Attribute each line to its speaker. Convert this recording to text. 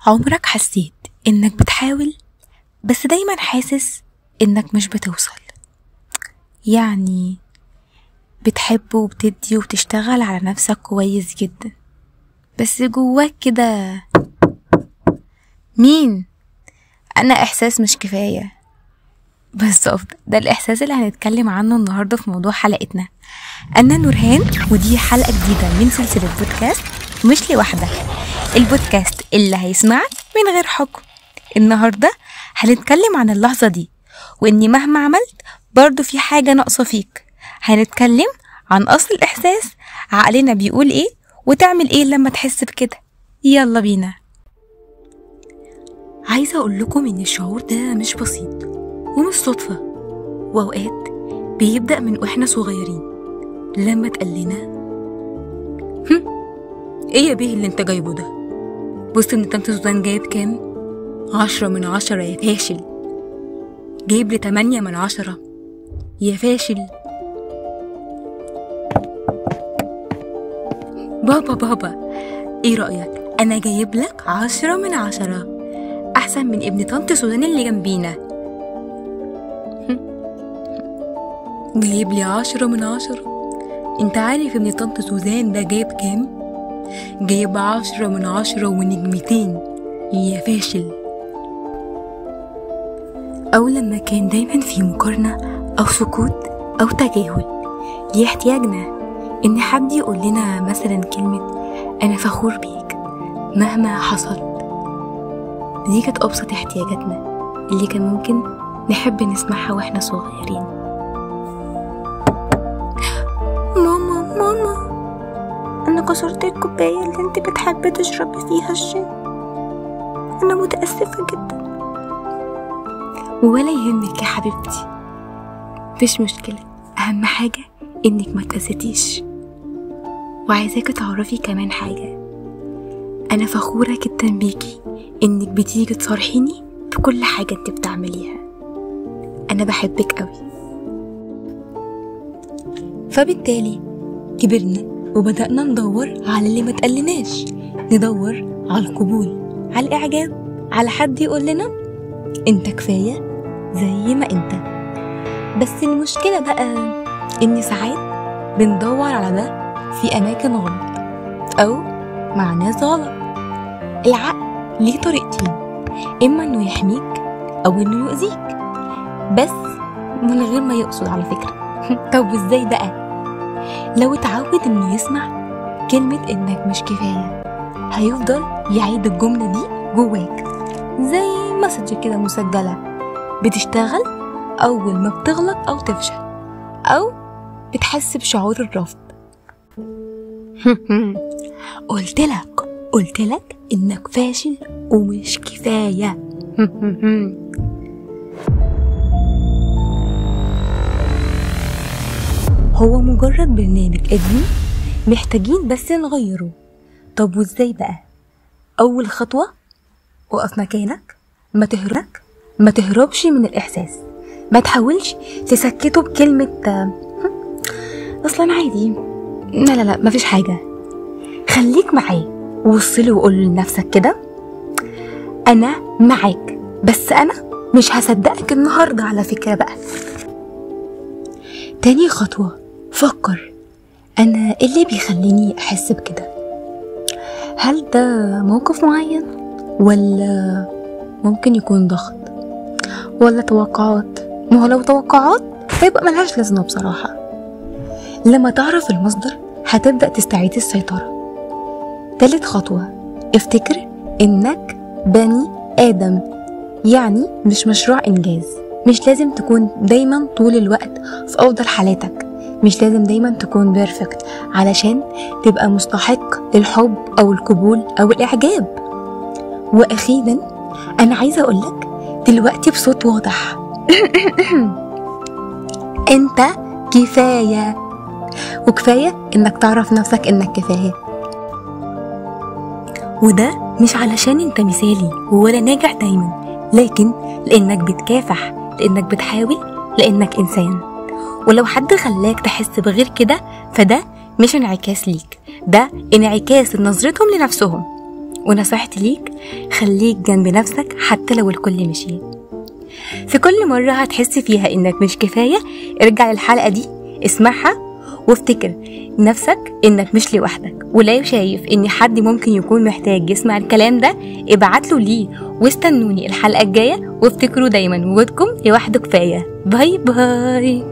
Speaker 1: عمرك حسيت انك بتحاول بس دايما حاسس انك مش بتوصل؟ يعني بتحب وبتدي وبتشتغل على نفسك كويس جدا، بس جواك كده مين انا احساس مش كفاية. بالظبط ده الاحساس اللي هنتكلم عنه النهاردة في موضوع حلقتنا. انا نورهان ودي حلقة جديدة من سلسلة بودكاست مش لوحدك، البودكاست اللي هيسمعك من غير حكم. النهاردة هنتكلم عن اللحظة دي، واني مهما عملت برضو في حاجة ناقصة فيك. هنتكلم عن اصل الاحساس، عقلنا بيقول ايه وتعمل ايه لما تحس بكده. يلا بينا. عايزة اقول لكم ان الشعور ده مش بسيط ومش صدفة، واوقات بيبدأ من واحنا صغيرين لما تقلنا ايه يا بيه اللي انت جايبه ده؟ بص ان طنط سوزان جايب كام؟ 10/10 يا فاشل. جايب لي 8/10 يا فاشل. بابا ايه رأيك؟ انا جايب لك 10/10 احسن من ابن طنط سوزان اللي جنبينا. جايب لي 10/10. انت عارف ابن طنط سوزان ده جايب كام؟ جايب 10/10 ونجمتين يا فاشل. أو لما كان دايما في مقارنة أو سكوت أو تجاهل لاحتياجنا إن حد يقول لنا مثلا كلمة أنا فخور بيك مهما حصل. دي كانت أبسط احتياجاتنا اللي كان ممكن نحب نسمعها وإحنا صغيرين. ماما أنا كسرت الكوباية اللي أنت بتحبي تشربي فيها الشاي، أنا متأسفة جدا. ولا يهمك يا حبيبتي، مفيش مشكلة، أهم حاجة إنك ما تأذيتيش. وعايزاكي تعرفي كمان حاجة، أنا فخورة جدا بيكي إنك بتيجي تصارحيني في كل حاجة أنت بتعمليها. أنا بحبك قوي. فبالتالي كبرنا وبدأنا ندور على اللي ما تقلناش، ندور على القبول، على الإعجاب، على حد يقول لنا انت كفاية زي ما انت. بس المشكلة بقى ان ساعات بندور على ده في اماكن غلط او مع ناس غلط. العقل ليه طريقتين، اما انه يحميك او انه يؤذيك، بس من غير ما يقصد على فكرة. طب ازاي بقى؟ لو اتعود انه يسمع كلمة انك مش كفاية هيفضل يعيد الجملة دي جواك زي مسج كده مسجلة بتشتغل اول ما بتغلط او تفشل او بتحس بشعور الرفض. قلتلك انك فاشل ومش كفاية. هو مجرد برنامج قديم محتاجين بس نغيره. طب وازاي بقى؟ اول خطوة وقف مكانك، ما تهربش من الاحساس، ما تحاولش تسكته بكلمة اصلا عادي، لا مفيش حاجة. خليك معاه ووصله وقول لنفسك كده انا معاك، بس انا مش هصدقك النهاردة على فكرة بقى. تاني خطوة فكر، انا إيه اللي بيخليني احس بكده؟ هل ده موقف معين، ولا ممكن يكون ضغط، ولا توقعات؟ ما هو لو توقعات هيبقى ملهاش لازمة بصراحة. لما تعرف المصدر هتبدأ تستعيد السيطرة. تالت خطوة افتكر انك بني آدم، يعني مش مشروع إنجاز. مش لازم تكون دايما طول الوقت في أفضل حالاتك، مش لازم دايما تكون بيرفكت علشان تبقى مستحق للحب أو القبول أو الإعجاب. وأخيرا أنا عايزة أقولك دلوقتي بصوت واضح أنت كفاية، وكفاية إنك تعرف نفسك إنك كفاية. وده مش علشان أنت مثالي ولا ناجح دايما، لكن لأنك بتكافح، لأنك بتحاول، لأنك إنسان. ولو حد خلاك تحس بغير كده فده مش انعكاس ليك، ده انعكاس نظرتهم لنفسهم. ونصيحتي ليك خليك جنب نفسك حتى لو الكل مشي. في كل مرة هتحس فيها إنك مش كفاية ارجع للحلقة دي اسمعها وافتكر نفسك إنك مش لوحدك، ولو شايف إن حد ممكن يكون محتاج يسمع الكلام ده ابعتله ليه. واستنوني الحلقة الجاية، وافتكروا دايما وجودكم لوحده كفاية. باي باي.